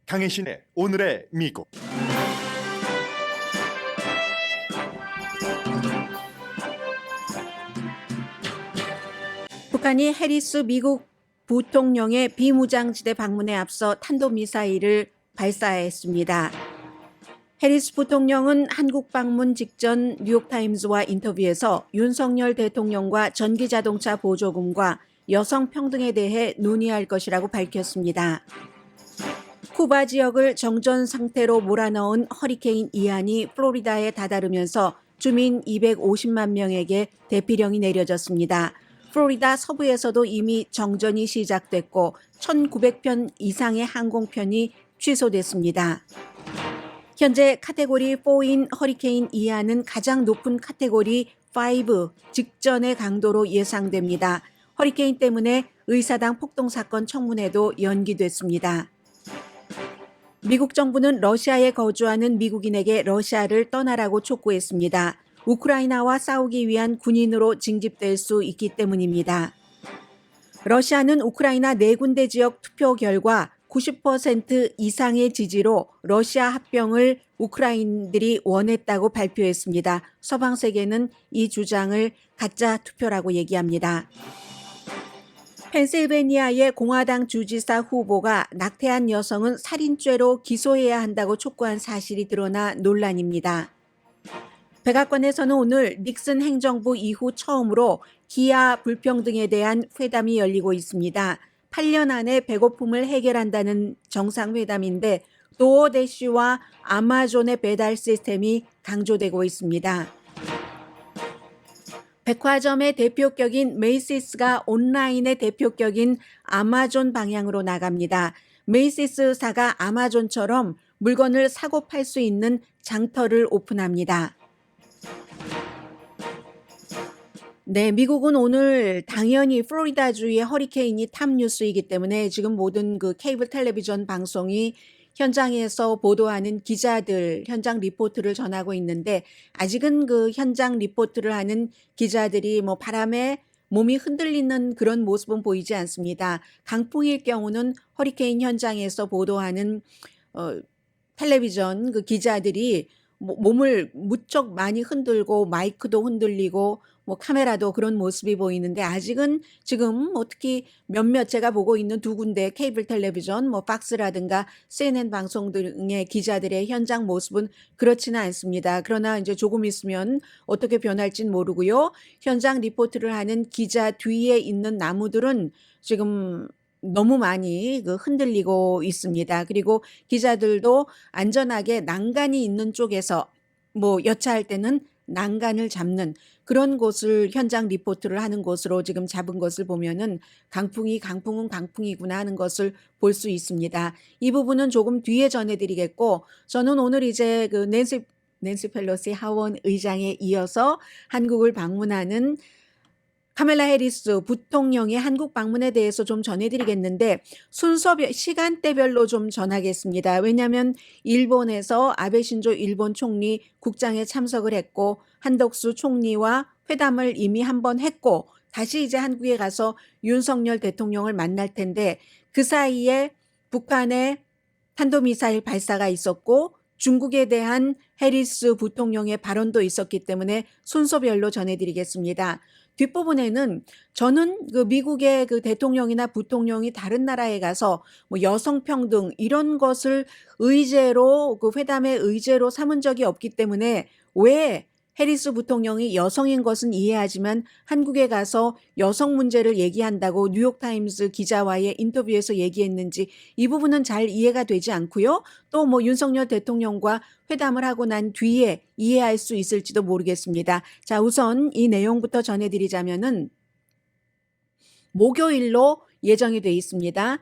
강혜신의 오늘의 미국. 북한이 해리스 미국 부통령의 비무장지대 방문에 앞서 탄도미사일을 발사했습니다. 해리스 부통령은 한국 방문 직전 뉴욕타임즈와 인터뷰에서 윤석열 대통령과 전기자동차 보조금과 여성 평등에 대해 논의할 것이라고 밝혔습니다. 쿠바 지역을 정전 상태로 몰아넣은 허리케인 이안이 플로리다에 다다르면서 주민 250만 명에게 대피령이 내려졌습니다. 플로리다 서부에서도 이미 정전이 시작됐고 1,900편 이상의 항공편이 취소됐습니다. 현재 카테고리 4인 허리케인 이안은 가장 높은 카테고리 5 직전의 강도로 예상됩니다. 허리케인 때문에 의사당 폭동 사건 청문회도 연기됐습니다. 미국 정부는 러시아에 거주하는 미국인에게 러시아를 떠나라고 촉구했습니다. 우크라이나와 싸우기 위한 군인으로 징집될 수 있기 때문입니다. 러시아는 우크라이나 4군데 지역 투표 결과 90% 이상의 지지로 러시아 합병을 우크라인들이 원했다고 발표했습니다. 서방 세계는 이 주장을 가짜 투표라고 얘기합니다. 펜실베니아의 공화당 주지사 후보가 낙태한 여성은 살인죄로 기소해야 한다고 촉구한 사실이 드러나 논란입니다. 백악관에서는 오늘 닉슨 행정부 이후 처음으로 기아 불평등에 대한 회담이 열리고 있습니다. 8년 안에 배고픔을 해결한다는 정상회담인데 도어대시와 아마존의 배달 시스템이 강조되고 있습니다. 백화점의 대표격인 메이시스가 온라인의 대표격인 아마존 방향으로 나갑니다. 메이시스사가 아마존처럼 물건을 사고 팔 수 있는 장터를 오픈합니다. 네, 미국은 오늘 당연히 플로리다주의 허리케인이 탑 뉴스이기 때문에 지금 모든 그 케이블 텔레비전 방송이 현장에서 보도하는 기자들 현장 리포트를 전하고 있는데 아직은 그 현장 리포트를 하는 기자들이 뭐 바람에 몸이 흔들리는 그런 모습은 보이지 않습니다. 강풍일 경우는 허리케인 현장에서 보도하는 텔레비전 그 기자들이 몸을 무척 많이 흔들고 마이크도 흔들리고 뭐 카메라도 그런 모습이 보이는데 아직은 지금 특히 몇몇 제가 보고 있는 2군데 케이블 텔레비전 뭐 팍스라든가 CNN 방송 등의 기자들의 현장 모습은 그렇지는 않습니다. 그러나 이제 조금 있으면 어떻게 변할진 모르고요. 현장 리포트를 하는 기자 뒤에 있는 나무들은 지금 너무 많이 흔들리고 있습니다. 그리고 기자들도 안전하게 난간이 있는 쪽에서 뭐 여차할 때는 난간을 잡는 그런 곳을 현장 리포트를 하는 곳으로 지금 잡은 것을 보면은 강풍은 강풍이구나 하는 것을 볼 수 있습니다. 이 부분은 조금 뒤에 전해드리겠고 저는 오늘 이제 그 낸시 펠로시 하원 의장에 이어서 한국을 방문하는 카멜라 해리스 부통령의 한국 방문에 대해서 좀 전해드리겠는데 시간대별로 좀 전하겠습니다. 왜냐하면 일본에서 아베 신조 일본 총리 국장에 참석을 했고 한덕수 총리와 회담을 이미 한번 했고 다시 이제 한국에 가서 윤석열 대통령을 만날 텐데 그 사이에 북한의 탄도미사일 발사가 있었고 중국에 대한 해리스 부통령의 발언도 있었기 때문에 순서별로 전해드리겠습니다. 뒷부분에는 저는 그 미국의 그 대통령이나 부통령이 다른 나라에 가서 뭐 여성평등 이런 것을 의제로 그 회담의 의제로 삼은 적이 없기 때문에 왜 해리스 부통령이 여성인 것은 이해하지만 한국에 가서 여성 문제를 얘기한다고 뉴욕타임스 기자와의 인터뷰에서 얘기했는지 이 부분은 잘 이해가 되지 않고요. 또 뭐 윤석열 대통령과 회담을 하고 난 뒤에 이해할 수 있을지도 모르겠습니다. 자, 우선 이 내용부터 전해드리자면은 목요일로 예정이 돼 있습니다.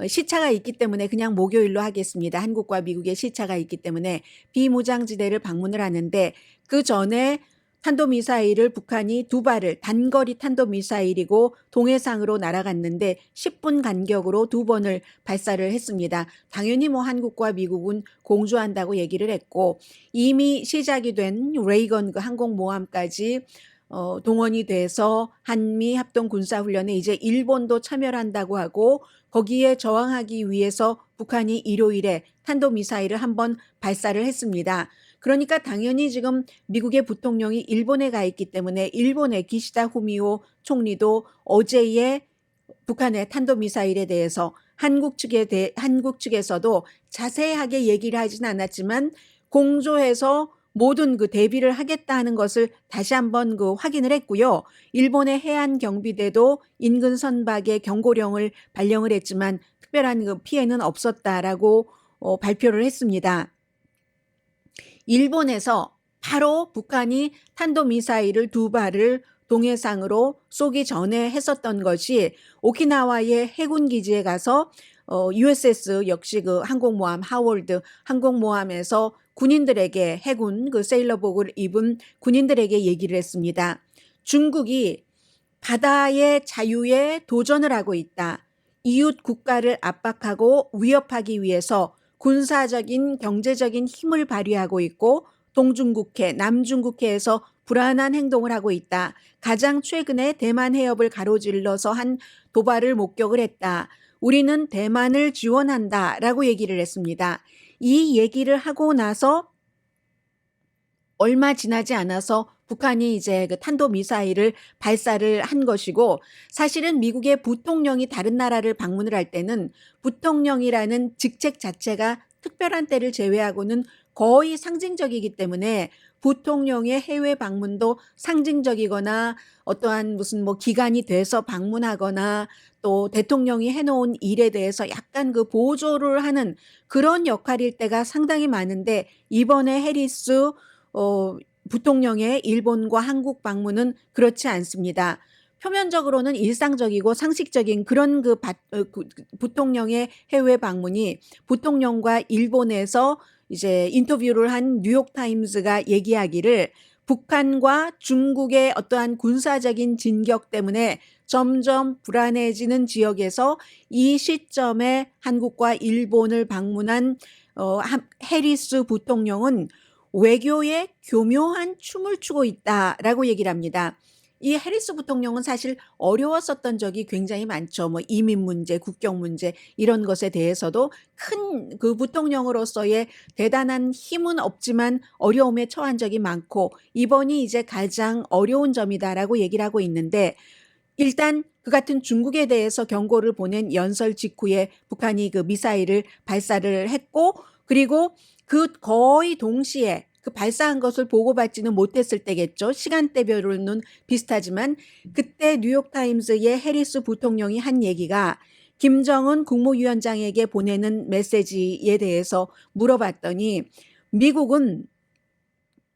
시차가 있기 때문에 그냥 목요일로 하겠습니다. 한국과 미국의 시차가 있기 때문에 비무장지대를 방문을 하는데 그 전에 탄도미사일을 북한이 2발을 단거리 탄도미사일이고 동해상으로 날아갔는데 10분 간격으로 2번을 발사를 했습니다. 당연히 뭐 한국과 미국은 공조한다고 얘기를 했고 이미 시작이 된 레이건 그 항공모함까지 동원이 돼서 한미 합동 군사훈련에 이제 일본도 참여를 한다고 하고 거기에 저항하기 위해서 북한이 일요일에 탄도미사일을 한번 발사를 했습니다. 그러니까 당연히 지금 미국의 부통령이 일본에 가 있기 때문에 일본의 기시다 후미오 총리도 어제의 북한의 탄도미사일에 대해서 한국 측에서도 자세하게 얘기를 하진 않았지만 공조해서 모든 그 대비를 하겠다는 것을 다시 한번 그 확인을 했고요. 일본의 해안 경비대도 인근 선박에 경고령을 발령을 했지만 특별한 그 피해는 없었다라고 발표를 했습니다. 일본에서 바로 북한이 탄도미사일을 2발을 동해상으로 쏘기 전에 했었던 것이 오키나와의 해군 기지에 가서 USS 역시 그 항공모함 하월드 항공모함에서 군인들에게 해군 그 세일러복을 입은 군인들에게 얘기를 했습니다. 중국이 바다의 자유에 도전을 하고 있다. 이웃 국가를 압박하고 위협하기 위해서 군사적인 경제적인 힘을 발휘하고 있고 동중국해, 남중국해에서 불안한 행동을 하고 있다. 가장 최근에 대만 해협을 가로질러서 한 도발을 목격을 했다. 우리는 대만을 지원한다라고 얘기를 했습니다. 이 얘기를 하고 나서 얼마 지나지 않아서 북한이 이제 그 탄도미사일을 발사를 한 것이고 사실은 미국의 부통령이 다른 나라를 방문을 할 때는 부통령이라는 직책 자체가 특별한 때를 제외하고는 거의 상징적이기 때문에 부통령의 해외 방문도 상징적이거나 어떠한 무슨 뭐 기간이 돼서 방문하거나 또 대통령이 해놓은 일에 대해서 약간 그 보조를 하는 그런 역할일 때가 상당히 많은데 이번에 해리스 부통령의 일본과 한국 방문은 그렇지 않습니다. 표면적으로는 일상적이고 상식적인 그런 부통령의 해외 방문이 부통령과 일본에서 이제 인터뷰를 한 뉴욕타임스가 얘기하기를 북한과 중국의 어떠한 군사적인 진격 때문에 점점 불안해지는 지역에서 이 시점에 한국과 일본을 방문한 해리스 부통령은 외교에 교묘한 춤을 추고 있다라고 얘기를 합니다. 이 해리스 부통령은 사실 어려웠었던 적이 굉장히 많죠. 뭐 이민 문제, 국경 문제 이런 것에 대해서도 큰 그 부통령으로서의 대단한 힘은 없지만 어려움에 처한 적이 많고 이번이 이제 가장 어려운 점이다라고 얘기를 하고 있는데 일단 그 같은 중국에 대해서 경고를 보낸 연설 직후에 북한이 그 미사일을 발사를 했고 그리고 그 거의 동시에 그 발사한 것을 보고받지는 못했을 때겠죠. 시간대별로는 비슷하지만 그때 뉴욕타임스의 해리스 부통령이 한 얘기가 김정은 국무위원장에게 보내는 메시지에 대해서 물어봤더니 미국은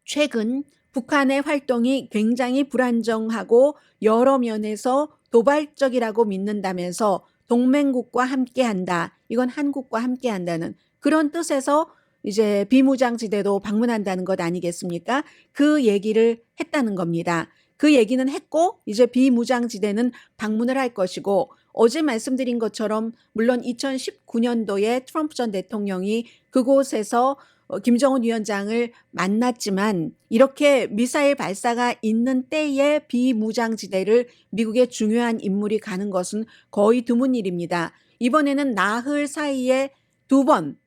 최근 북한의 활동이 굉장히 불안정하고 여러 면에서 도발적이라고 믿는다면서 동맹국과 함께한다. 이건 한국과 함께한다는 그런 뜻에서 이제 비무장지대도 방문한다는 것 아니겠습니까? 그 얘기를 했다는 겁니다. 그 얘기는 했고 이제 비무장지대는 방문을 할 것이고 어제 말씀드린 것처럼 물론 2019년도에 트럼프 전 대통령이 그곳에서 김정은 위원장을 만났지만 이렇게 미사일 발사가 있는 때에 비무장지대를 미국의 중요한 인물이 가는 것은 거의 드문 일입니다. 이번에는 나흘 사이에 두 번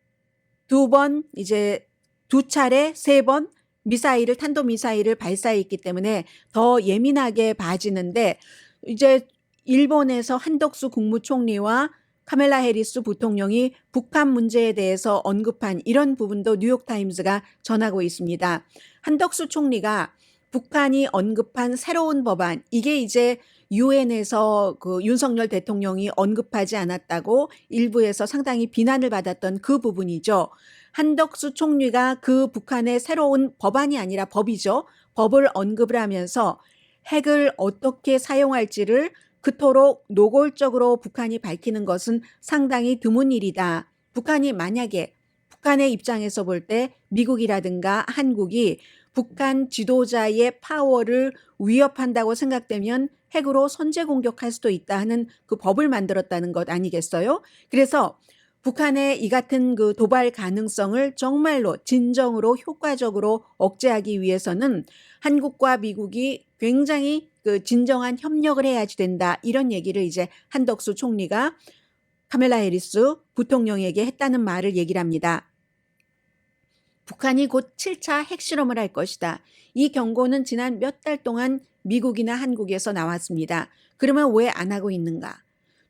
이제 2차례 3번 탄도미사일을 발사했기 때문에 더 예민하게 봐지는데 이제 일본에서 한덕수 국무총리와 카멜라 해리스 부통령이 북한 문제에 대해서 언급한 이런 부분도 뉴욕타임스가 전하고 있습니다. 한덕수 총리가 북한이 언급한 새로운 법안, 이게 이제 유엔에서 그 윤석열 대통령이 언급하지 않았다고 일부에서 상당히 비난을 받았던 그 부분이죠. 한덕수 총리가 그 북한의 새로운 법안이 아니라 법이죠. 법을 언급을 하면서 핵을 어떻게 사용할지를 그토록 노골적으로 북한이 밝히는 것은 상당히 드문 일이다. 북한이 만약에 북한의 입장에서 볼 때 미국이라든가 한국이 북한 지도자의 파워를 위협한다고 생각되면 핵으로 선제 공격할 수도 있다 하는 그 법을 만들었다는 것 아니겠어요? 그래서 북한의 이 같은 그 도발 가능성을 정말로 진정으로 효과적으로 억제하기 위해서는 한국과 미국이 굉장히 그 진정한 협력을 해야지 된다. 이런 얘기를 이제 한덕수 총리가 카멜라 해리스 부통령에게 했다는 말을 얘기를 합니다. 북한이 곧 7차 핵실험을 할 것이다. 이 경고는 지난 몇 달 동안 미국이나 한국에서 나왔습니다. 그러면 왜 안 하고 있는가?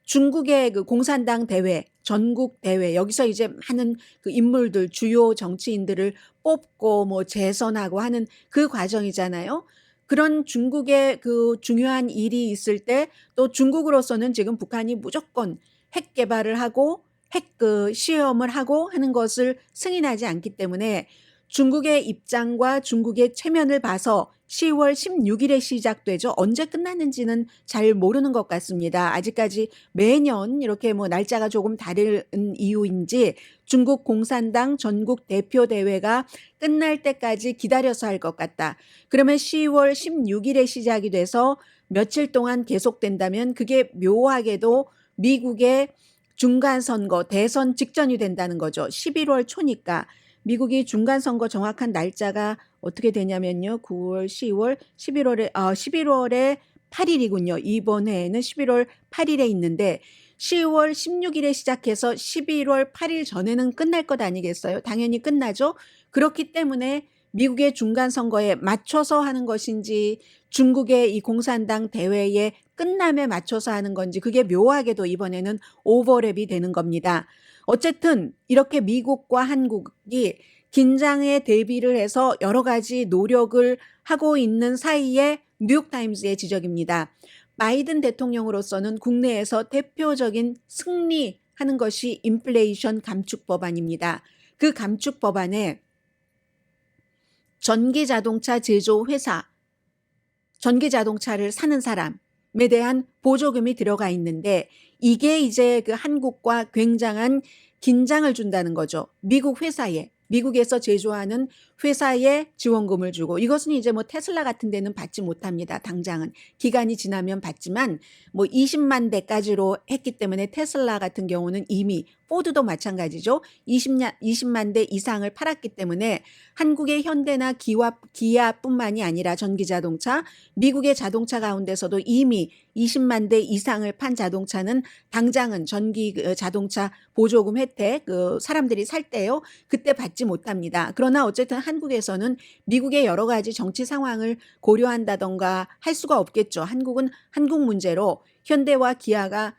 중국의 그 공산당 대회, 전국 대회, 여기서 이제 많은 그 인물들, 주요 정치인들을 뽑고 뭐 재선하고 하는 그 과정이잖아요. 그런 중국의 그 중요한 일이 있을 때 또 중국으로서는 지금 북한이 무조건 핵 개발을 하고 핵 그 시험을 하고 하는 것을 승인하지 않기 때문에 중국의 입장과 중국의 체면을 봐서 10월 16일에 시작되죠. 언제 끝나는지는 잘 모르는 것 같습니다. 아직까지 매년 이렇게 뭐 날짜가 조금 다른 이유인지 중국 공산당 전국 대표 대회가 끝날 때까지 기다려서 할 것 같다. 그러면 10월 16일에 시작이 돼서 며칠 동안 계속된다면 그게 묘하게도 미국의 중간선거, 대선 직전이 된다는 거죠. 11월 초니까 미국이 중간선거 정확한 날짜가 어떻게 되냐면요. 9월, 10월, 11월에 8일이군요. 이번 해에는 11월 8일에 있는데 10월 16일에 시작해서 11월 8일 전에는 끝날 것 아니겠어요? 당연히 끝나죠. 그렇기 때문에 미국의 중간선거에 맞춰서 하는 것인지 중국의 이 공산당 대회의 끝남에 맞춰서 하는 건지 그게 묘하게도 이번에는 오버랩이 되는 겁니다. 어쨌든 이렇게 미국과 한국이 긴장에 대비를 해서 여러 가지 노력을 하고 있는 사이에 뉴욕타임스의 지적입니다. 바이든 대통령으로서는 국내에서 대표적인 승리하는 것이 인플레이션 감축 법안입니다. 그 감축 법안에 전기 자동차 제조 회사, 전기 자동차를 사는 사람에 대한 보조금이 들어가 있는데 이게 이제 그 한국과 굉장한 긴장을 준다는 거죠. 미국 회사에, 미국에서 제조하는 회사에 지원금을 주고 이것은 이제 뭐 테슬라 같은 데는 받지 못합니다. 당장은 기간이 지나면 받지만 뭐 20만 대까지로 했기 때문에 테슬라 같은 경우는 이미 포드도 마찬가지죠. 20만 대 이상을 팔았기 때문에 한국의 현대나 기아뿐만이 아니라 전기자동차, 미국의 자동차 가운데서도 이미 20만 대 이상을 판 자동차는 당장은 전기 자동차 보조금 혜택 사람들이 살 때요. 그때 받지 못합니다. 그러나 어쨌든 한국에서는 미국의 여러 가지 정치 상황을 고려한다던가 할 수가 없겠죠. 한국은 한국 문제로 현대와 기아가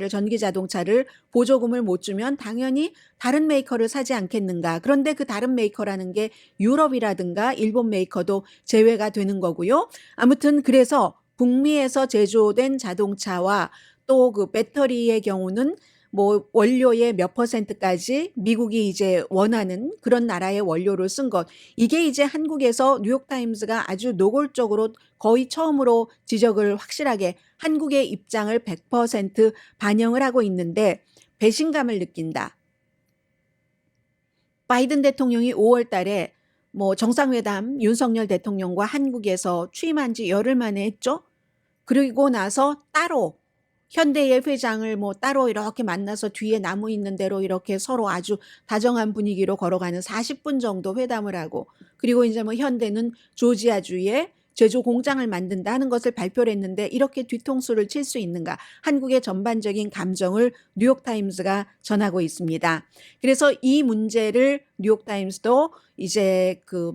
전기 자동차를 보조금을 못 주면 당연히 다른 메이커를 사지 않겠는가. 그런데 그 다른 메이커라는 게 유럽이라든가 일본 메이커도 제외가 되는 거고요. 아무튼 그래서 북미에서 제조된 자동차와 또 그 배터리의 경우는 뭐 원료의 몇 %까지 미국이 이제 원하는 그런 나라의 원료를 쓴 것. 이게 이제 한국에서 뉴욕타임스가 아주 노골적으로 거의 처음으로 지적을 확실하게 한국의 입장을 100% 반영을 하고 있는데 배신감을 느낀다. 바이든 대통령이 5월 달에 뭐 정상회담 윤석열 대통령과 한국에서 취임한 지 열흘 만에 했죠. 그리고 나서 따로 현대의 회장을 뭐 따로 이렇게 만나서 뒤에 나무 있는 대로 이렇게 서로 아주 다정한 분위기로 걸어가는 40분 정도 회담을 하고 그리고 이제 뭐 현대는 조지아주에 제조 공장을 만든다 하는 것을 발표를 했는데 이렇게 뒤통수를 칠 수 있는가? 한국의 전반적인 감정을 뉴욕타임스가 전하고 있습니다. 그래서 이 문제를 뉴욕타임스도 이제 그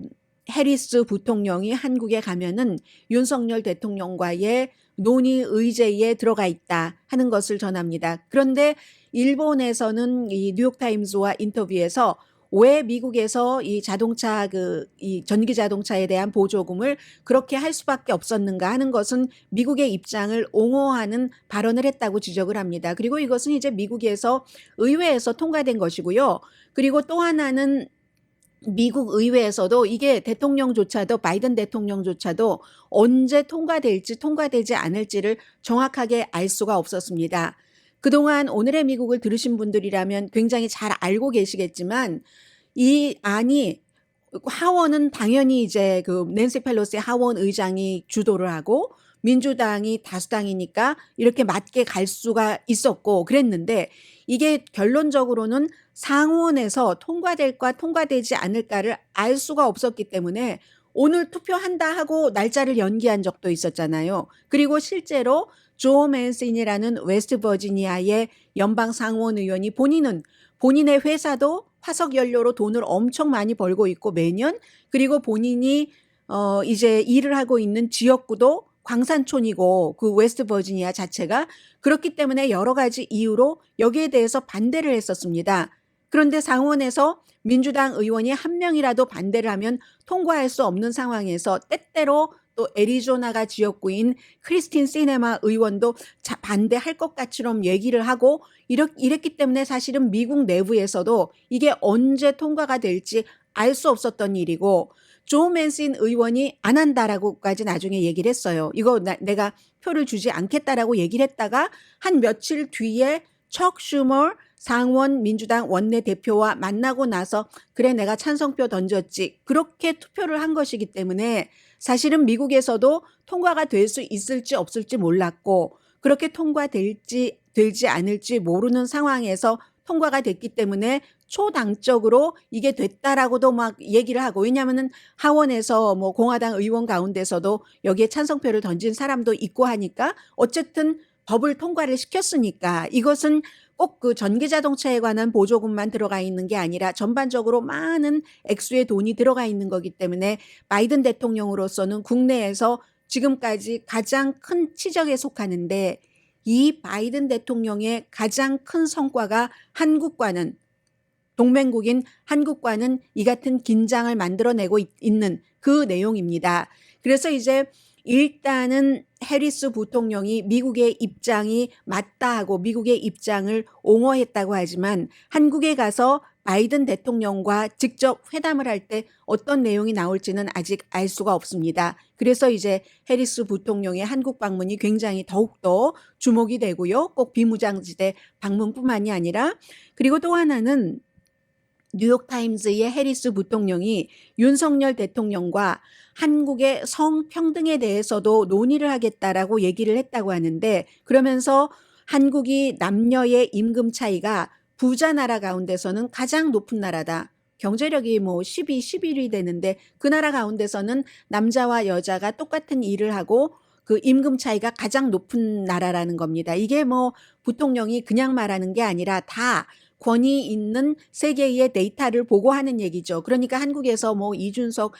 해리스 부통령이 한국에 가면은 윤석열 대통령과의 논의 의제에 들어가 있다 하는 것을 전합니다. 그런데 일본에서는 이 뉴욕타임스와 인터뷰에서 왜 미국에서 이 이 전기 자동차에 대한 보조금을 그렇게 할 수밖에 없었는가 하는 것은 미국의 입장을 옹호하는 발언을 했다고 지적을 합니다. 그리고 이것은 이제 미국에서 의회에서 통과된 것이고요. 그리고 또 하나는 미국 의회에서도 이게 대통령조차도 바이든 대통령조차도 언제 통과되지 않을지를 정확하게 알 수가 없었습니다. 그동안 오늘의 미국을 들으신 분들이라면 굉장히 잘 알고 계시겠지만 이 안이 하원은 당연히 이제 그 낸시 펠로시 하원 의장이 주도를 하고 민주당이 다수당이니까 이렇게 맞게 갈 수가 있었고 그랬는데 이게 결론적으로는 상원에서 통과될까 통과되지 않을까를 알 수가 없었기 때문에 오늘 투표한다 하고 날짜를 연기한 적도 있었잖아요. 그리고 실제로 조 맨신이라는 웨스트버지니아의 연방 상원 의원이 본인의 회사도 화석 연료로 돈을 엄청 많이 벌고 있고 매년, 그리고 본인이 이제 일을 하고 있는 지역구도 광산촌이고 그 웨스트버지니아 자체가 그렇기 때문에 여러 가지 이유로 여기에 대해서 반대를 했었습니다. 그런데 상원에서 민주당 의원이 한 명이라도 반대를 하면 통과할 수 없는 상황에서 때때로 또 애리조나가 지역구인 크리스틴 시네마 의원도 반대할 것 같처럼 얘기를 하고 이랬기 때문에 사실은 미국 내부에서도 이게 언제 통과가 될지 알 수 없었던 일이고, 조 맨신 의원이 안 한다라고까지 나중에 얘기를 했어요. 이거 내가 표를 주지 않겠다라고 얘기를 했다가 한 며칠 뒤에 척 슈머 상원 민주당 원내대표와 만나고 나서 그래 내가 찬성표 던졌지, 그렇게 투표를 한 것이기 때문에 사실은 미국에서도 통과가 될 수 있을지 없을지 몰랐고, 그렇게 통과될지 되지 않을지 모르는 상황에서 통과가 됐기 때문에 초당적으로 이게 됐다라고도 막 얘기를 하고, 왜냐하면은 하원에서 뭐 공화당 의원 가운데서도 여기에 찬성표를 던진 사람도 있고 하니까 어쨌든 법을 통과를 시켰으니까 이것은 꼭 그 전기자동차에 관한 보조금만 들어가 있는 게 아니라 전반적으로 많은 액수의 돈이 들어가 있는 거기 때문에 바이든 대통령으로서는 국내에서 지금까지 가장 큰 치적에 속하는데, 이 바이든 대통령의 가장 큰 성과가 동맹국인 한국과는 이 같은 긴장을 만들어내고 있는 그 내용입니다. 그래서 이제 일단은 해리스 부통령이 미국의 입장이 맞다 하고 미국의 입장을 옹호했다고 하지만 한국에 가서 바이든 대통령과 직접 회담을 할 때 어떤 내용이 나올지는 아직 알 수가 없습니다. 그래서 이제 해리스 부통령의 한국 방문이 굉장히 더욱더 주목이 되고요. 꼭 비무장지대 방문뿐만이 아니라, 그리고 또 하나는 뉴욕타임즈의 해리스 부통령이 윤석열 대통령과 한국의 성평등에 대해서도 논의를 하겠다라고 얘기를 했다고 하는데, 그러면서 한국이 남녀의 임금 차이가 부자 나라 가운데서는 가장 높은 나라다. 경제력이 뭐 12, 11위 되는데 그 나라 가운데서는 남자와 여자가 똑같은 일을 하고 그 임금 차이가 가장 높은 나라라는 겁니다. 이게 뭐 부통령이 그냥 말하는 게 아니라 다 권위 있는 세계의 데이터를 보고 하는 얘기죠. 그러니까 한국에서 뭐 이준석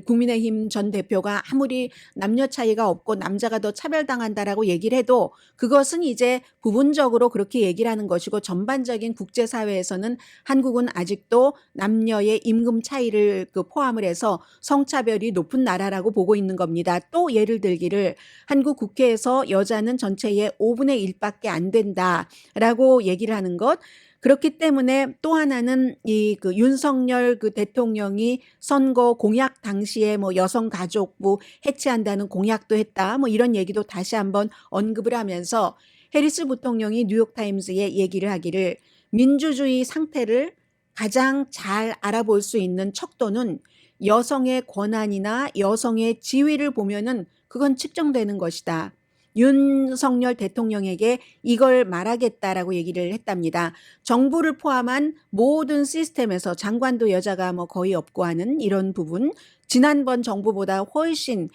국민의힘 전 대표가 아무리 남녀 차이가 없고 남자가 더 차별당한다라고 얘기를 해도 그것은 이제 부분적으로 그렇게 얘기를 하는 것이고, 전반적인 국제사회에서는 한국은 아직도 남녀의 임금 차이를 포함을 해서 성차별이 높은 나라라고 보고 있는 겁니다. 또 예를 들기를 한국 국회에서 여자는 전체의 5분의 1밖에 안 된다라고 얘기를 하는 것. 그렇기 때문에 또 하나는 이 윤석열 대통령이 선거 공약 당시에 뭐 여성가족부 해체한다는 공약도 했다, 뭐 이런 얘기도 다시 한번 언급을 하면서 해리스 부통령이 뉴욕타임즈에 얘기를 하기를, 민주주의 상태를 가장 잘 알아볼 수 있는 척도는 여성의 권한이나 여성의 지위를 보면은 그건 측정되는 것이다. 윤석열 대통령에게 이걸 말하겠다라고 얘기를 했답니다. 정부를 포함한 모든 시스템에서 장관도 여자가 뭐 거의 없고 하는 이런 부분, 지난번 정부보다 훨씬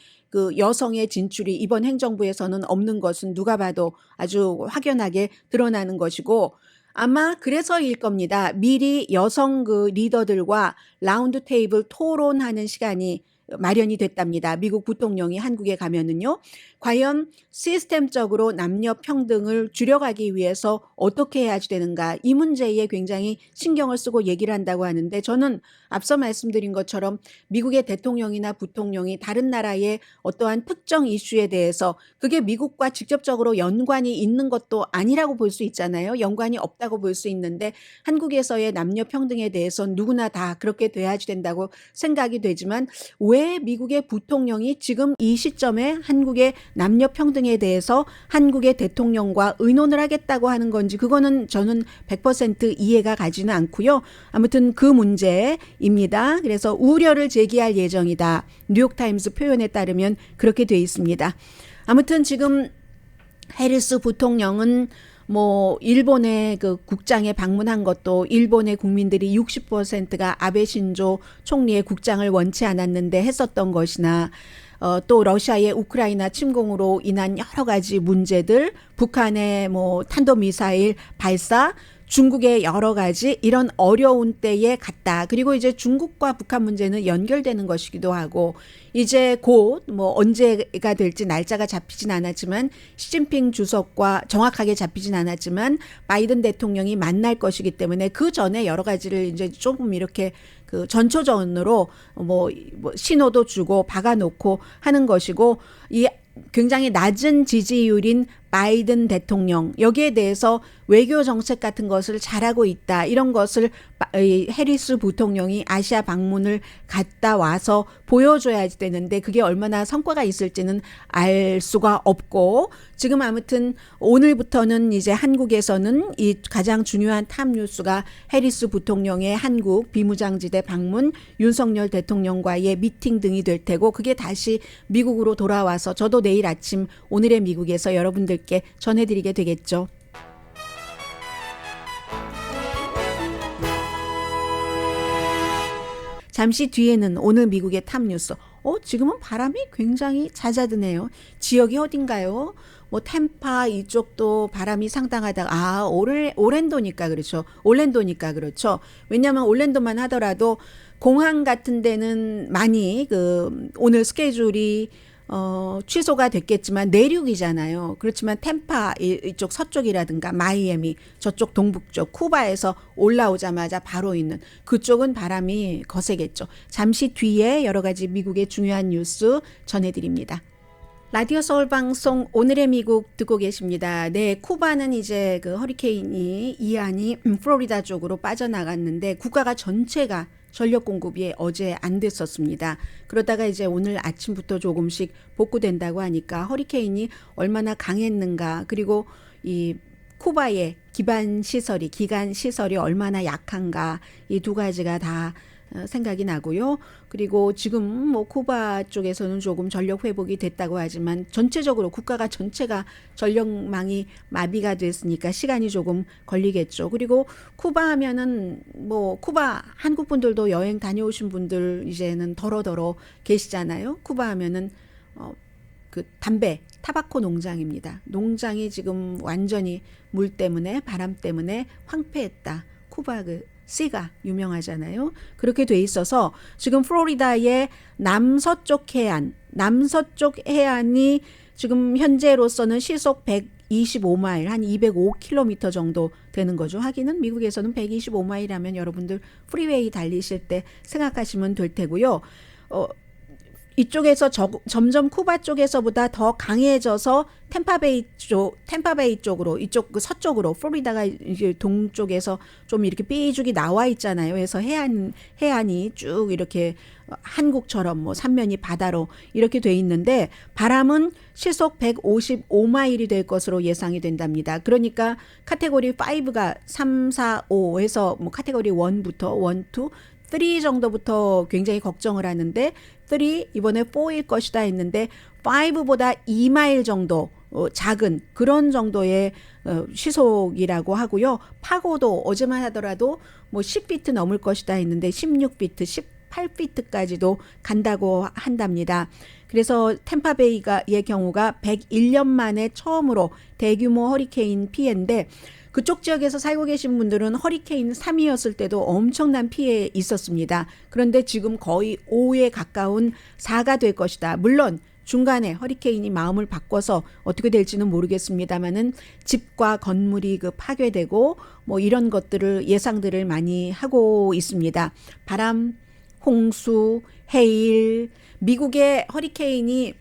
여성의 진출이 이번 행정부에서는 없는 것은 누가 봐도 아주 확연하게 드러나는 것이고, 아마 그래서일 겁니다. 미리 여성 리더들과 라운드 테이블 토론하는 시간이 마련이 됐답니다. 미국 부통령이 한국에 가면은요. 과연 시스템적으로 남녀 평등을 줄여가기 위해서 어떻게 해야 되는가, 이 문제에 굉장히 신경을 쓰고 얘기를 한다고 하는데, 저는 앞서 말씀드린 것처럼 미국의 대통령이나 부통령이 다른 나라의 어떠한 특정 이슈에 대해서 그게 미국과 직접적으로 연관이 있는 것도 아니라고 볼 수 있잖아요. 연관이 없다고 볼 수 있는데 한국에서의 남녀 평등에 대해서 누구나 다 그렇게 돼야지 된다고 생각이 되지만, 왜 미국의 부통령이 지금 이 시점에 한국의 남녀 평등에 대해서 한국의 대통령과 의논을 하겠다고 하는 건지, 그거는 저는 100% 이해가 가지는 않고요. 아무튼 그 문제입니다. 그래서 우려를 제기할 예정이다. 뉴욕타임스 표현에 따르면 그렇게 돼 있습니다. 아무튼 지금 해리스 부통령은 뭐 일본의 그 국장에 방문한 것도 일본의 국민들이 60%가 아베 신조 총리의 국장을 원치 않았는데 했었던 것이나 또 러시아의 우크라이나 침공으로 인한 여러 가지 문제들, 북한의 뭐 탄도미사일 발사, 중국의 여러 가지 이런 어려운 때에 갔다. 그리고 이제 중국과 북한 문제는 연결되는 것이기도 하고 이제 곧 뭐 언제가 될지 날짜가 잡히진 않았지만 시진핑 주석과 정확하게 잡히진 않았지만 바이든 대통령이 만날 것이기 때문에 그 전에 여러 가지를 이제 조금 이렇게 그 전초전으로 뭐 신호도 주고 박아놓고 하는 것이고 이 굉장히 낮은 지지율인 바이든 대통령 여기에 대해서 외교 정책 같은 것을 잘하고 있다. 이런 것을 해리스 부통령이 아시아 방문을 갔다 와서 보여줘야 되는데 그게 얼마나 성과가 있을지는 알 수가 없고 지금 아무튼 오늘부터는 이제 한국에서는 이 가장 중요한 탑 뉴스가 해리스 부통령의 한국 비무장지대 방문, 윤석열 대통령과의 미팅 등이 될 테고 그게 다시 미국으로 돌아와서 저도 내일 아침 오늘의 미국에서 여러분들께 전해드리게 되겠죠. 잠시 뒤에는 오늘 미국의 탑 뉴스. 지금은 바람이 굉장히 잦아드네요. 지역이 어딘가요? 뭐 템파 이쪽도 바람이 상당하다. 오랜도니까 그렇죠. 올랜도니까 그렇죠. 왜냐하면 올랜도만 하더라도 공항 같은 데는 많이 오늘 스케줄이 취소가 됐겠지만 내륙이잖아요. 그렇지만 템파 이쪽 서쪽이라든가 마이애미 저쪽 동북쪽 쿠바에서 올라오자마자 바로 있는 그쪽은 바람이 거세겠죠. 잠시 뒤에 여러 가지 미국의 중요한 뉴스 전해드립니다. 라디오 서울 방송 오늘의 미국 듣고 계십니다. 네, 쿠바는 이제 그 허리케인이 이안이 플로리다 쪽으로 빠져나갔는데 국가가 전체가 전력 공급이 어제 안 됐었습니다. 그러다가 이제 오늘 아침부터 조금씩 복구된다고 하니까 허리케인이 얼마나 강했는가 그리고 이 쿠바의 기간 시설이 얼마나 약한가 이 두 가지가 다 생각이 나고요. 그리고 지금 뭐 쿠바 쪽에서는 조금 전력 회복이 됐다고 하지만 전체적으로 국가가 전체가 전력망이 마비가 됐으니까 시간이 조금 걸리겠죠. 그리고 쿠바 하면은 뭐 쿠바 한국 분들도 여행 다녀오신 분들 이제는 더러더러 계시잖아요. 쿠바 하면은 그 담배 타바코 농장입니다. 농장이 지금 완전히 물 때문에 바람 때문에 황폐했다. 쿠바 씨가 유명하잖아요. 그렇게 돼 있어서 지금 플로리다의 남서쪽 해안이 지금 현재로서는 시속 125마일, 한 205km 정도 되는 거죠. 하기는 미국에서는 125마일이라면 여러분들 프리웨이 달리실 때 생각하시면 될 테고요. 이쪽에서 점점 쿠바 쪽에서보다 더 강해져서 템파베이 쪽으로 이쪽 그 서쪽으로 플로리다가 이제 동쪽에서 좀 이렇게 삐죽이 나와 있잖아요. 그래서 해안이 쭉 이렇게 한국처럼 뭐 삼면이 바다로 이렇게 돼 있는데 바람은 시속 155마일이 될 것으로 예상이 된답니다. 그러니까 카테고리 5가 3, 4, 5 해서 뭐 카테고리 1부터 1, 2, 3 정도부터 굉장히 걱정을 하는데 3 이번에 4일 것이다 했는데 5보다 2마일 정도 작은 그런 정도의 시속이라고 하고요. 파고도 어제만 하더라도 뭐 10피트 넘을 것이다 했는데 16피트, 18피트까지도 간다고 한답니다. 그래서 템파베이의 경우가 101년 만에 처음으로 대규모 허리케인 피해인데 그쪽 지역에서 살고 계신 분들은 허리케인 3이었을 때도 엄청난 피해 있었습니다. 그런데 지금 거의 5에 가까운 4가 될 것이다. 물론 중간에 허리케인이 마음을 바꿔서 어떻게 될지는 모르겠습니다만은 집과 건물이 파괴되고 뭐 이런 것들을 예상들을 많이 하고 있습니다. 바람, 홍수, 해일, 미국의 허리케인이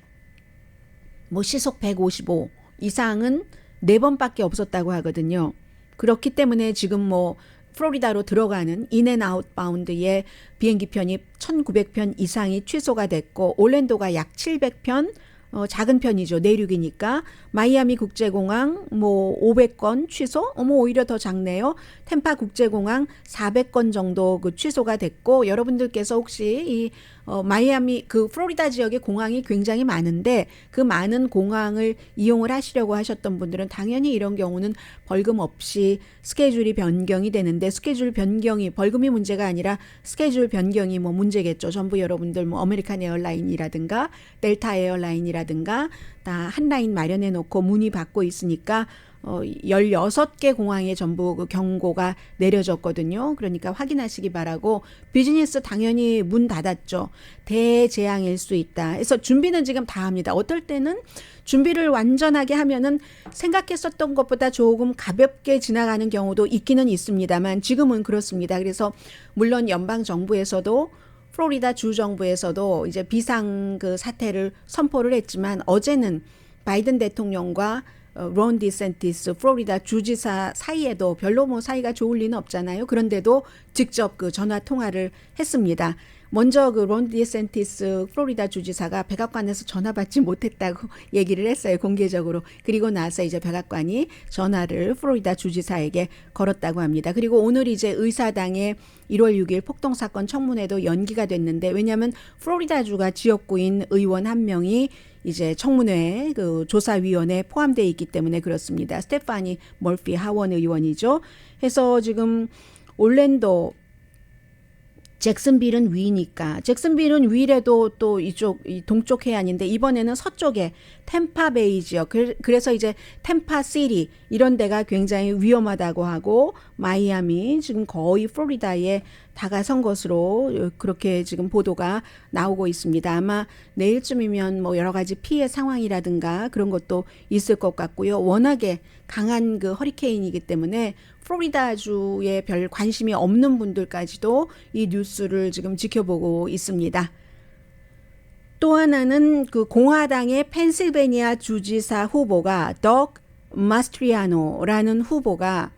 뭐 시속 155 이상은 4번밖에 없었다고 하거든요. 그렇기 때문에 지금 뭐 플로리다로 들어가는 인앤아웃 바운드의 비행기 편이 1900편 이상이 취소가 됐고 올랜도가 약 700편 작은 편이죠. 내륙이니까. 마이애미 국제공항 뭐 500건 취소? 오히려 더 작네요. 템파 국제공항 400건 정도 취소가 됐고 여러분들께서 혹시 이 마이애미 그 플로리다 지역에 공항이 굉장히 많은데 그 많은 공항을 이용을 하시려고 하셨던 분들은 당연히 이런 경우는 벌금 없이 스케줄이 변경이 되는데 스케줄 변경이 벌금이 문제가 아니라 스케줄 변경이 뭐 문제겠죠. 전부 여러분들 뭐 아메리칸 에어라인이라든가 델타 에어라인이라든가 다 한 라인 마련해 놓고 문의 받고 있으니까 16개 공항에 전부 그 경고가 내려졌거든요. 그러니까 확인하시기 바라고 비즈니스 당연히 문 닫았죠. 대재앙일 수 있다. 그래서 준비는 지금 다 합니다. 어떨 때는 준비를 완전하게 하면은 생각했었던 것보다 조금 가볍게 지나가는 경우도 있기는 있습니다만 지금은 그렇습니다. 그래서 물론 연방 정부에서도 플로리다 주 정부에서도 이제 비상 그 사태를 선포를 했지만 어제는 바이든 대통령과 론 디센티스 플로리다 주지사 사이에도 별로 뭐 사이가 좋을 리는 없잖아요. 그런데도 직접 그 전화 통화를 했습니다. 먼저 그 론 디센티스 플로리다 주지사가 백악관에서 전화 받지 못했다고 얘기를 했어요. 공개적으로. 그리고 나서 이제 백악관이 전화를 플로리다 주지사에게 걸었다고 합니다. 그리고 오늘 이제 의사당의 1월 6일 폭동사건 청문회도 연기가 됐는데 왜냐하면 플로리다주가 지역구인 의원 한 명이 이제 청문회 그 조사위원회에 포함되어 있기 때문에 그렇습니다. 스테파니 멀피 하원 의원이죠. 해서 지금 올랜도 잭슨빌은 위니까 잭슨빌은 위래도 또 이쪽 이 동쪽 해안인데 이번에는 서쪽에 템파베이 지역 그래서 이제 템파시티 이런 데가 굉장히 위험하다고 하고 마이애미 지금 거의 플로리다에 다가선 것으로 그렇게 지금 보도가 나오고 있습니다. 아마 내일쯤이면 뭐 여러 가지 피해 상황이라든가 그런 것도 있을 것 같고요. 워낙에 강한 그 허리케인이기 때문에 플로리다주에 별 관심이 없는 분들까지도 이 뉴스를 지금 지켜보고 있습니다. 또 하나는 그 공화당의 펜실베니아 주지사 후보가 덕 마스트리아노라는 후보가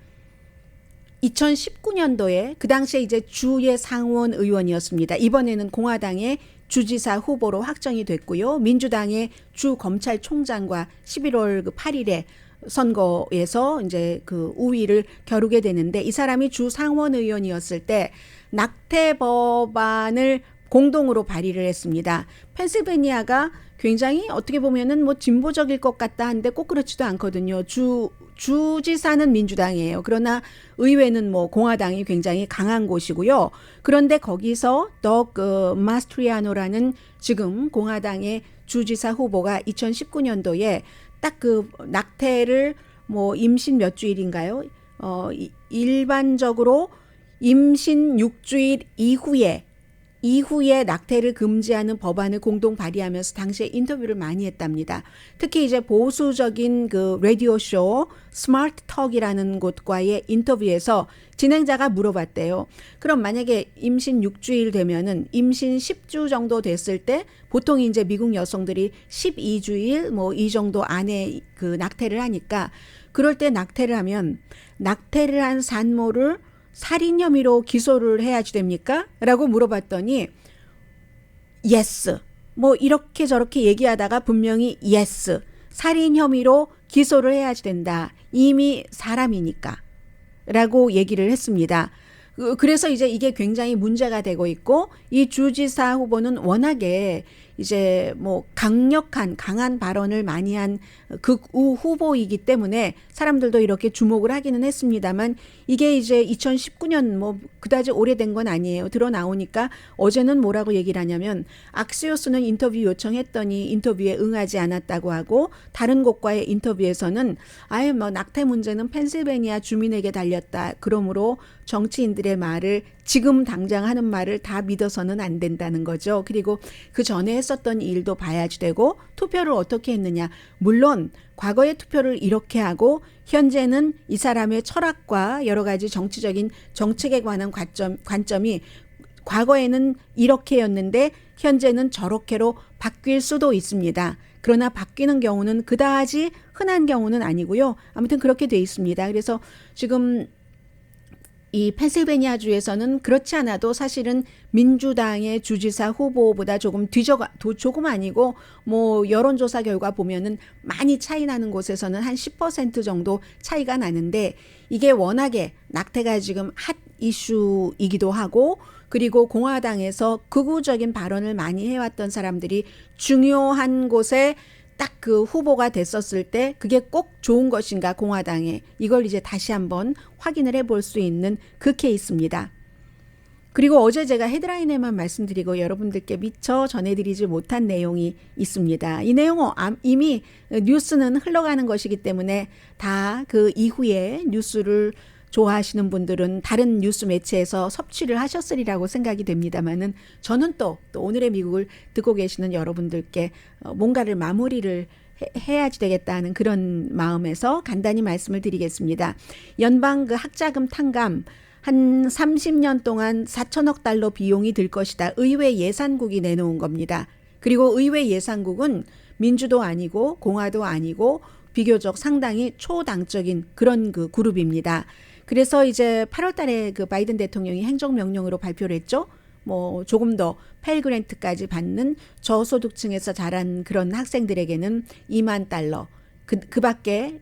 2019년도에 그 당시에 이제 주의 상원 의원이었습니다. 이번에는 공화당의 주지사 후보로 확정이 됐고요. 민주당의 주 검찰총장과 11월 8일에 선거에서 이제 그 우위를 겨루게 되는데 이 사람이 주 상원 의원이었을 때 낙태 법안을 공동으로 발의를 했습니다. 펜실베니아가 굉장히 어떻게 보면은 뭐 진보적일 것 같다 한데 꼭 그렇지도 않거든요. 주지사는 민주당이에요. 그러나 의회는 뭐 공화당이 굉장히 강한 곳이고요. 그런데 거기서 덕 마스트리아노라는 지금 공화당의 주지사 후보가 2019년도에 딱 그 낙태를 뭐 임신 몇 주일인가요? 일반적으로 임신 6주일 이후에 낙태를 금지하는 법안을 공동 발의하면서 당시에 인터뷰를 많이 했답니다. 특히 이제 보수적인 그 라디오쇼 스마트 턱이라는 곳과의 인터뷰에서 진행자가 물어봤대요. 그럼 만약에 임신 6주일 되면은 임신 10주 정도 됐을 때 보통 이제 미국 여성들이 12주일 뭐 이 정도 안에 그 낙태를 하니까 그럴 때 낙태를 하면 낙태를 한 산모를 살인 혐의로 기소를 해야지 됩니까? 라고 물어봤더니 yes. 뭐 이렇게 저렇게 얘기하다가 분명히 yes. 살인 혐의로 기소를 해야지 된다. 이미 사람이니까. 라고 얘기를 했습니다. 그래서 이제 이게 굉장히 문제가 되고 있고 이 주지사 후보는 워낙에 이제 뭐 강한 발언을 많이 한 극우 후보이기 때문에 사람들도 이렇게 주목을 하기는 했습니다만 이게 이제 2019년 뭐 그다지 오래된 건 아니에요. 드러 나오니까 어제는 뭐라고 얘기를 하냐면 악시오스는 인터뷰 요청했더니 인터뷰에 응하지 않았다고 하고 다른 곳과의 인터뷰에서는 아예 뭐 낙태 문제는 펜실베니아 주민에게 달렸다. 그러므로 정치인들의 말을 지금 당장 하는 말을 다 믿어서는 안 된다는 거죠. 그리고 그 전에 했었던 일도 봐야지 되고 투표를 어떻게 했느냐. 물론 과거의 투표를 이렇게 하고 현재는 이 사람의 철학과 여러 가지 정치적인 정책에 관한 관점이 과거에는 이렇게였는데 현재는 저렇게로 바뀔 수도 있습니다. 그러나 바뀌는 경우는 그다지 흔한 경우는 아니고요. 아무튼 그렇게 돼 있습니다. 그래서 지금 이 펜실베니아 주에서는 그렇지 않아도 사실은 민주당의 주지사 후보보다 조금 조금 아니고 뭐 여론조사 결과 보면은 많이 차이 나는 곳에서는 한 10% 정도 차이가 나는데 이게 워낙에 낙태가 지금 이슈이기도 하고 그리고 공화당에서 극우적인 발언을 많이 해왔던 사람들이 중요한 곳에 딱 그 후보가 됐었을 때 그게 꼭 좋은 것인가 공화당에 이걸 이제 다시 한번 확인을 해볼 수 있는 그 케이스입니다. 그리고 어제 제가 헤드라인에만 말씀드리고 여러분들께 미처 전해드리지 못한 내용이 있습니다. 이 내용은 이미 뉴스는 흘러가는 것이기 때문에 다 그 이후에 뉴스를 좋아하시는 분들은 다른 뉴스 매체에서 섭취를 하셨으리라고 생각이 됩니다만은 저는 또 오늘의 미국을 듣고 계시는 여러분들께 뭔가를 마무리를 해야지 되겠다는 그런 마음에서 간단히 말씀을 드리겠습니다. 연방 그 학자금 탕감 한 30년 동안 4천억 달러 비용이 들 것이다. 의회 예산국이 내놓은 겁니다. 그리고 의회 예산국은 민주도 아니고 공화도 아니고 비교적 상당히 초당적인 그런 그 그룹입니다. 그래서 이제 8월 달에 그 바이든 대통령이 행정명령으로 발표를 했죠. 뭐 조금 더 펠 그랜트까지 받는 저소득층에서 자란 그런 학생들에게는 2만 달러. 그 밖에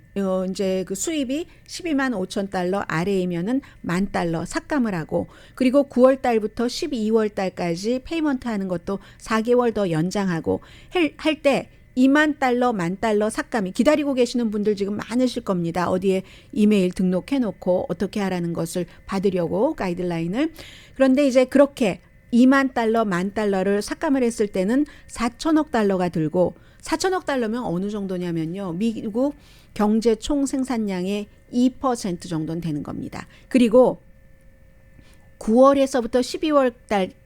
이제 그 수입이 12만 5천 달러 아래이면은 1만 달러 삭감을 하고 그리고 9월 달부터 12월 달까지 페이먼트 하는 것도 4개월 더 연장하고 할 때 2만 달러, 1만 달러 삭감이 기다리고 계시는 분들 지금 많으실 겁니다. 어디에 이메일 등록해 놓고 어떻게 하라는 것을 받으려고 가이드라인을. 그런데 이제 그렇게 2만 달러, 1만 달러를 삭감을 했을 때는 4천억 달러가 들고 4천억 달러면 어느 정도냐면요. 미국 경제 총 생산량의 2% 정도는 되는 겁니다. 그리고 9월에서부터 12월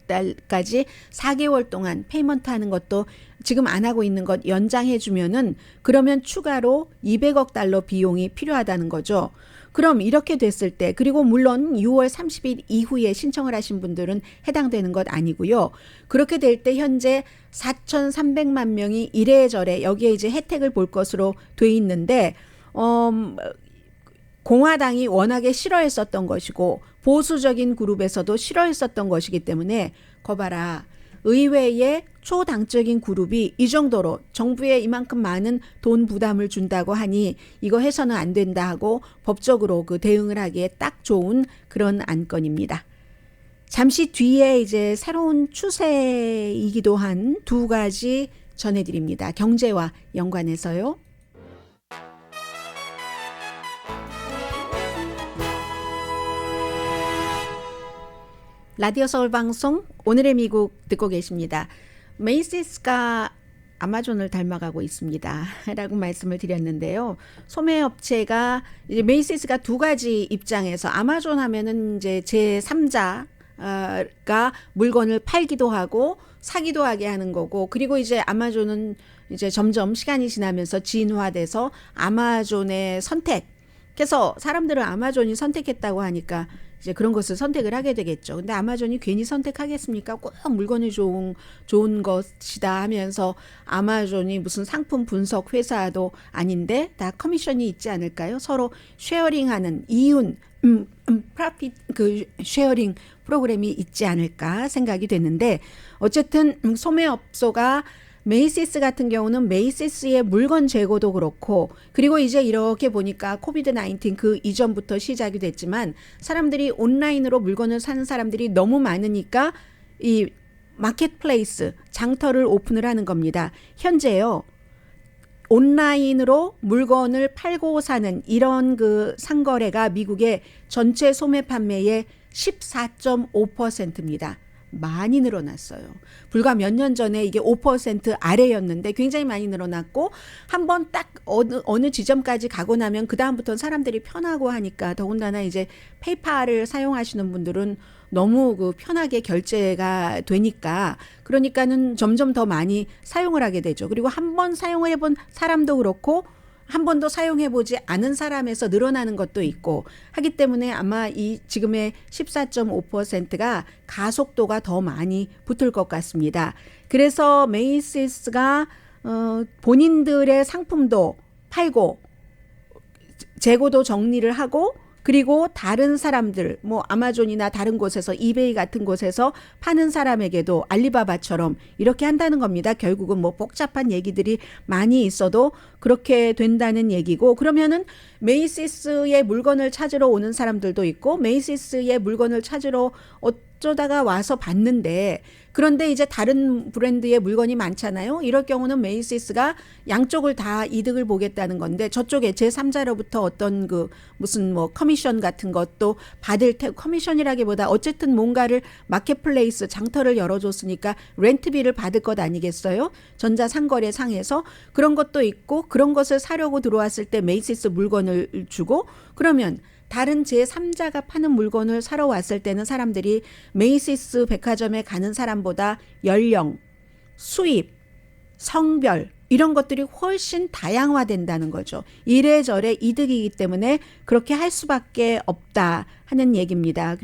달까지 4개월 동안 페이먼트 하는 것도 지금 안 하고 있는 것 연장해 주면은 그러면 추가로 200억 달러 비용이 필요하다는 거죠. 그럼 이렇게 됐을 때 그리고 물론 6월 30일 이후에 신청을 하신 분들은 해당되는 것 아니고요. 그렇게 될 때 현재 4,300만 명이 이래저래 여기에 이제 혜택을 볼 것으로 돼 있는데 공화당이 워낙에 싫어했었던 것이고 보수적인 그룹에서도 싫어했었던 것이기 때문에 거봐라. 의회의 초당적인 그룹이 이 정도로 정부에 이만큼 많은 돈 부담을 준다고 하니 이거 해서는 안 된다 하고 법적으로 그 대응을 하기에 딱 좋은 그런 안건입니다. 잠시 뒤에 이제 새로운 추세이기도 한 두 가지 전해드립니다. 경제와 연관해서요. 라디오 서울 방송 오늘의 미국 듣고 계십니다. 메이시스가 아마존을 닮아가고 있습니다. 라고 말씀을 드렸는데요. 소매업체가 이제 메이시스가 두 가지 입장에서 아마존 하면은 이제 제3자가 물건을 팔기도 하고 사기도 하게 하는 거고 그리고 이제 아마존은 이제 점점 시간이 지나면서 진화돼서 아마존의 선택 그래서 사람들은 아마존이 선택했다고 하니까 이제 그런 것을 선택을 하게 되겠죠. 근데 아마존이 괜히 선택하겠습니까? 꼭 물건이 좋은 것이다 하면서 아마존이 무슨 상품 분석 회사도 아닌데 다 커미션이 있지 않을까요? 서로 쉐어링하는 이윤, 프로핏 그 쉐어링 프로그램이 있지 않을까 생각이 되는데 어쨌든 소매업소가 메이시스 같은 경우는 메이시스의 물건 재고도 그렇고 그리고 이제 이렇게 보니까 코비드 19 그 이전부터 시작이 됐지만 사람들이 온라인으로 물건을 사는 사람들이 너무 많으니까 이 마켓플레이스 장터를 오픈을 하는 겁니다. 현재요. 온라인으로 물건을 팔고 사는 이런 그 상거래가 미국의 전체 소매 판매의 14.5%입니다. 많이 늘어났어요. 불과 몇 년 전에 이게 5% 아래였는데 굉장히 많이 늘어났고 한번 딱 어느 지점까지 가고 나면 그 다음부터는 사람들이 편하고 하니까 더군다나 이제 페이팔을 사용하시는 분들은 너무 그 편하게 결제가 되니까 그러니까는 점점 더 많이 사용을 하게 되죠. 그리고 한번 사용을 해본 사람도 그렇고 한 번도 사용해보지 않은 사람에서 늘어나는 것도 있고 하기 때문에 아마 이 지금의 14.5%가 가속도가 더 많이 붙을 것 같습니다. 그래서 메이시스가 본인들의 상품도 팔고 재고도 정리를 하고 그리고 다른 사람들, 뭐 아마존이나 다른 곳에서 이베이 같은 곳에서 파는 사람에게도 알리바바처럼 이렇게 한다는 겁니다. 결국은 뭐 복잡한 얘기들이 많이 있어도 그렇게 된다는 얘기고, 그러면은 메이시스의 물건을 찾으러 오는 사람들도 있고 메이시스의 물건을 찾으러 어쩌다가 와서 봤는데, 그런데 이제 다른 브랜드의 물건이 많잖아요. 이럴 경우는 메이시스가 양쪽을 다 이득을 보겠다는 건데, 저쪽에 제3자로부터 어떤 그 무슨 뭐 커미션 같은 것도 받을 커미션이라기보다 어쨌든 뭔가를 마켓플레이스 장터를 열어줬으니까 렌트비를 받을 것 아니겠어요? 전자상거래 상에서 그런 것도 있고, 그런 것을 사려고 들어왔을 때 메이시스 물건을 주고, 그러면 다른 제3자가 파는 물건을 사러 왔을 때는 사람들이 메이시스 백화점에 가는 사람보다 연령, 수입, 성별 이런 것들이 훨씬 다양화된다는 거죠. 이래저래 이득이기 때문에 그렇게 할 수밖에 없다 하는 얘기입니다.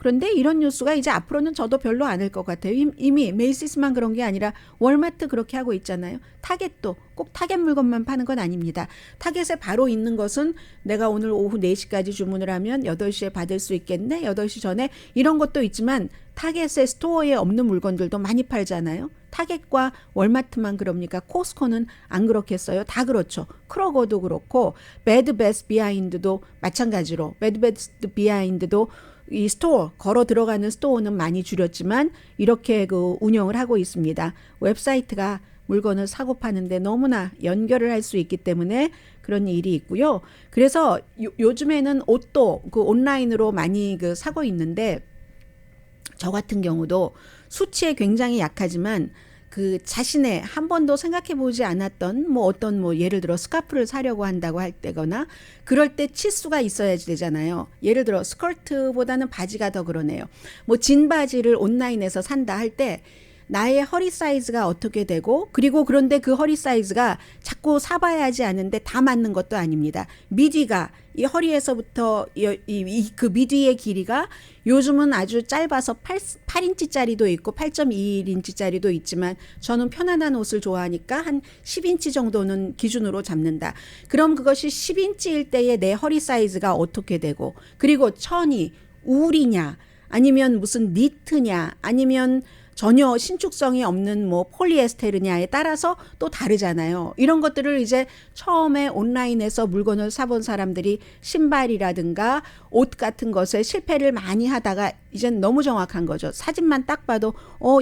그런데 이런 뉴스가 이제 앞으로는 저도 별로 안 할 것 같아요. 이미 메이시스만 그런 게 아니라 월마트 그렇게 하고 있잖아요. 타겟도 꼭 타겟 물건만 파는 건 아닙니다. 타겟에 바로 있는 것은 내가 오늘 오후 4시까지 주문을 하면 8시에 받을 수 있겠네, 8시 전에, 이런 것도 있지만 타겟에 스토어에 없는 물건들도 많이 팔잖아요. 타겟과 월마트만 그럽니까? 코스코는 안 그렇겠어요? 다 그렇죠. 크로거도 그렇고 배드 베스트 비하인드도 마찬가지로, 배드 베스트 비하인드도 이 스토어, 걸어 들어가는 스토어는 많이 줄였지만 이렇게 그 운영을 하고 있습니다. 웹사이트가 물건을 사고 파는데 너무나 연결을 할 수 있기 때문에 그런 일이 있고요. 그래서 요즘에는 옷도 그 온라인으로 많이 그 사고 있는데, 저 같은 경우도 수치에 굉장히 약하지만 그 자신의 한 번도 생각해 보지 않았던 뭐 어떤 뭐 예를 들어 스카프를 사려고 한다고 할 때거나 그럴 때 치수가 있어야 되잖아요. 예를 들어 스커트보다는 바지가 더 그러네요. 뭐 진 바지를 온라인에서 산다 할 때 나의 허리 사이즈가 어떻게 되고, 그리고 그런데 그 허리 사이즈가 자꾸 사봐야지 않은데 다 맞는 것도 아닙니다. 미디가 이 허리에서부터 그 미디의 길이가 요즘은 아주 짧아서 8인치짜리도 있고 8.21인치짜리도 있지만 저는 편안한 옷을 좋아하니까 한 10인치 정도는 기준으로 잡는다. 그럼 그것이 10인치일 때의 내 허리 사이즈가 어떻게 되고, 그리고 천이 울이냐 아니면 무슨 니트냐 아니면 전혀 신축성이 없는 뭐 폴리에스테르냐에 따라서 또 다르잖아요. 이런 것들을 이제 처음에 온라인에서 물건을 사본 사람들이 신발이라든가 옷 같은 것에 실패를 많이 하다가 이젠 너무 정확한 거죠. 사진만 딱 봐도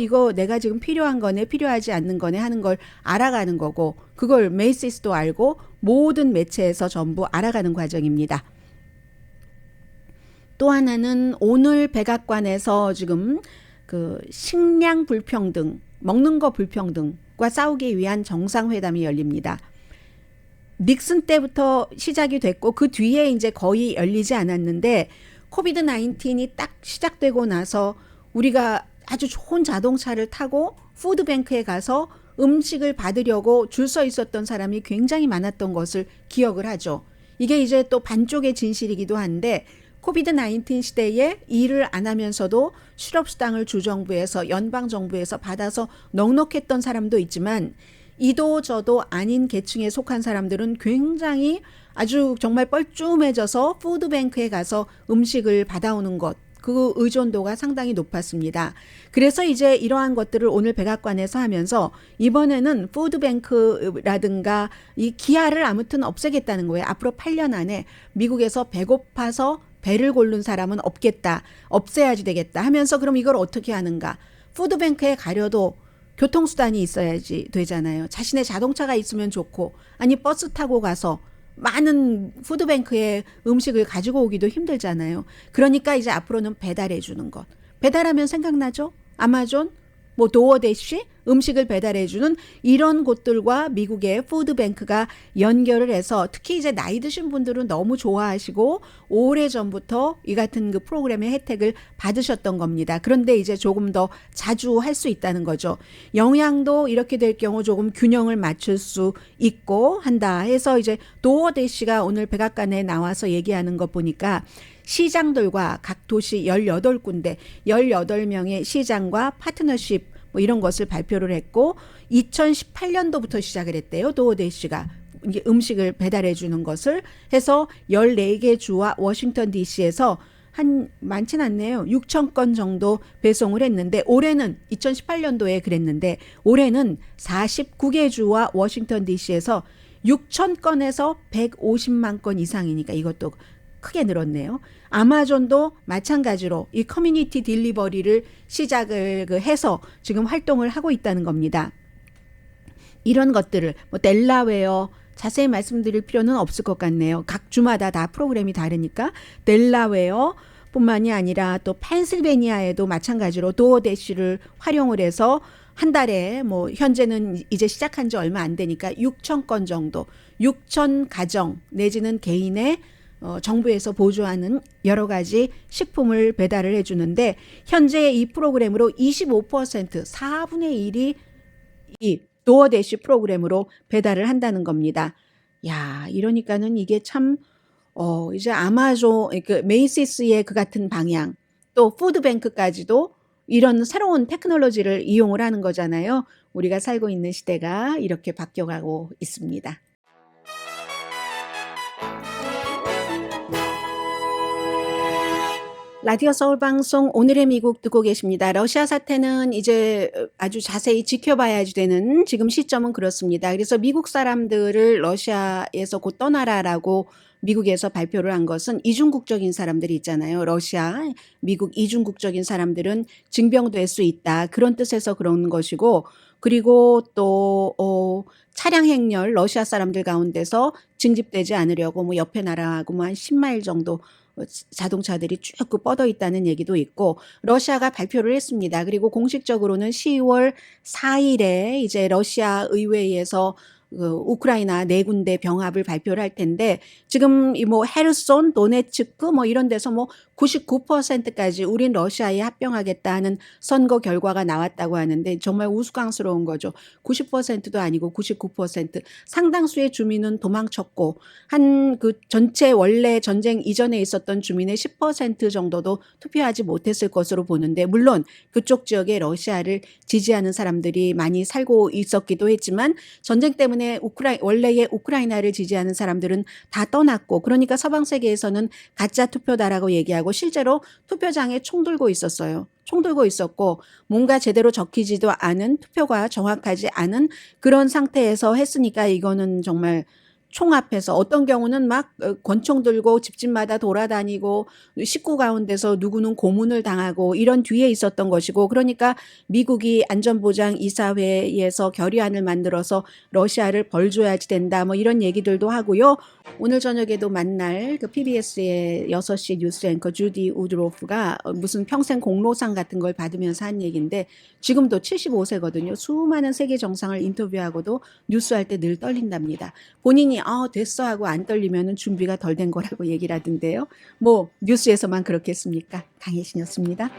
이거 내가 지금 필요한 거네, 필요하지 않는 거네 하는 걸 알아가는 거고, 그걸 메이시스도 알고 모든 매체에서 전부 알아가는 과정입니다. 또 하나는 오늘 백악관에서 지금 그 식량 불평등, 먹는 거 불평등과 싸우기 위한 정상회담이 열립니다. 닉슨 때부터 시작이 됐고 그 뒤에 이제 거의 열리지 않았는데, 코비드 19이 딱 시작되고 나서 우리가 아주 좋은 자동차를 타고 푸드뱅크에 가서 음식을 받으려고 줄 서 있었던 사람이 굉장히 많았던 것을 기억을 하죠. 이게 이제 또 반쪽의 진실이기도 한데, 코비드 19 시대에 일을 안 하면서도 실업수당을 주정부에서 연방정부에서 받아서 넉넉했던 사람도 있지만, 이도 저도 아닌 계층에 속한 사람들은 굉장히 아주 정말 뻘쭘해져서 푸드뱅크에 가서 음식을 받아오는 것, 그 의존도가 상당히 높았습니다. 그래서 이제 이러한 것들을 오늘 백악관에서 하면서 이번에는 푸드뱅크라든가 이 기아를 아무튼 없애겠다는 거예요. 앞으로 8년 안에 미국에서 배고파서 배를 고른 사람은 없겠다, 없애야지 되겠다 하면서, 그럼 이걸 어떻게 하는가? 푸드뱅크에 가려도 교통수단이 있어야지 되잖아요. 자신의 자동차가 있으면 좋고, 아니 버스 타고 가서 많은 푸드뱅크에 음식을 가지고 오기도 힘들잖아요. 그러니까 이제 앞으로는 배달해 주는 것. 배달하면 생각나죠? 아마존, 뭐 도어대시, 음식을 배달해주는 이런 곳들과 미국의 푸드뱅크가 연결을 해서, 특히 이제 나이 드신 분들은 너무 좋아하시고 오래전부터 이 같은 그 프로그램의 혜택을 받으셨던 겁니다. 그런데 이제 조금 더 자주 할 수 있다는 거죠. 영양도 이렇게 될 경우 조금 균형을 맞출 수 있고 한다 해서, 이제 도어대시가 오늘 백악관에 나와서 얘기하는 거 보니까 시장들과 각 도시 18군데 18명의 시장과 파트너십 뭐 이런 것을 발표를 했고, 2018년도부터 시작을 했대요. 도어대시가 이게 음식을 배달해 주는 것을 해서 14개 주와 워싱턴 DC에서 한 많진 않네요. 6천 건 정도 배송을 했는데 올해는 2018년도에 그랬는데 올해는 49개 주와 워싱턴 DC에서 6천 건에서 150만 건 이상이니까 이것도 크게 늘었네요. 아마존도 마찬가지로 이 커뮤니티 딜리버리를 시작을 해서 지금 활동을 하고 있다는 겁니다. 이런 것들을 뭐 델라웨어 자세히 말씀드릴 필요는 없을 것 같네요. 각 주마다 다 프로그램이 다르니까 델라웨어 뿐만이 아니라 또 펜실베니아에도 마찬가지로 도어대시를 활용을 해서 한 달에 뭐 현재는 이제 시작한 지 얼마 안 되니까 6천 건 정도 6천 가정 내지는 개인의 정부에서 보조하는 여러 가지 식품을 배달을 해주는데 현재 이 프로그램으로 25% 4분의 1이 이 도어대시 프로그램으로 배달을 한다는 겁니다. 야, 이러니까는 이게 참 이제 아마존 그 메이시스의 그 같은 방향 또 푸드뱅크까지도 이런 새로운 테크놀로지를 이용을 하는 거잖아요. 우리가 살고 있는 시대가 이렇게 바뀌어가고 있습니다. 라디오 서울 방송 오늘의 미국 듣고 계십니다. 러시아 사태는 이제 아주 자세히 지켜봐야 되는 지금 시점은 그렇습니다. 그래서 미국 사람들을 러시아에서 곧 떠나라라고 미국에서 발표를 한 것은 이중국적인 사람들이 있잖아요. 러시아, 미국 이중국적인 사람들은 징병될 수 있다. 그런 뜻에서 그런 것이고 그리고 또 차량 행렬 러시아 사람들 가운데서 징집되지 않으려고 뭐 옆에 나라하고 뭐 한 10마일 정도 자동차들이 쭉 뻗어 있다는 얘기도 있고 러시아가 발표를 했습니다. 그리고 공식적으로는 10월 4일에 이제 러시아 의회에서 우크라이나 4군데 병합을 발표를 할 텐데 지금 뭐 헤르손, 도네츠크 뭐 이런 데서 뭐 99%까지 우린 러시아에 합병하겠다는 선거 결과가 나왔다고 하는데 정말 우스꽝스러운 거죠. 90%도 아니고 99% 상당수의 주민은 도망쳤고 한 그 전체 원래 전쟁 이전에 있었던 주민의 10% 정도도 투표하지 못했을 것으로 보는데 물론 그쪽 지역에 러시아를 지지하는 사람들이 많이 살고 있었기도 했지만 전쟁 때문에 원래의 우크라이나를 지지하는 사람들은 다 떠났고 그러니까 서방 세계에서는 가짜 투표다라고 얘기하고 실제로 투표장에 총 들고 있었어요. 총 들고 있었고 뭔가 제대로 적히지도 않은 투표가 정확하지 않은 그런 상태에서 했으니까 이거는 정말 총 앞에서 어떤 경우는 막 권총 들고 집집마다 돌아다니고 식구 가운데서 누구는 고문을 당하고 이런 뒤에 있었던 것이고 그러니까 미국이 안전보장 이사회에서 결의안을 만들어서 러시아를 벌줘야지 된다 뭐 이런 얘기들도 하고요. 오늘 저녁에도 만날 그 PBS의 6시 뉴스 앵커 주디 우드로프가 무슨 평생 공로상 같은 걸 받으면서 한 얘기인데 지금도 75세거든요. 수많은 세계 정상을 인터뷰하고도 뉴스할 때 늘 떨린답니다. 본인이 됐어 하고 안 떨리면 준비가 덜 된 거라고 얘기를 하던데요. 뭐 뉴스에서만 그렇겠습니까? 강혜신이었습니다.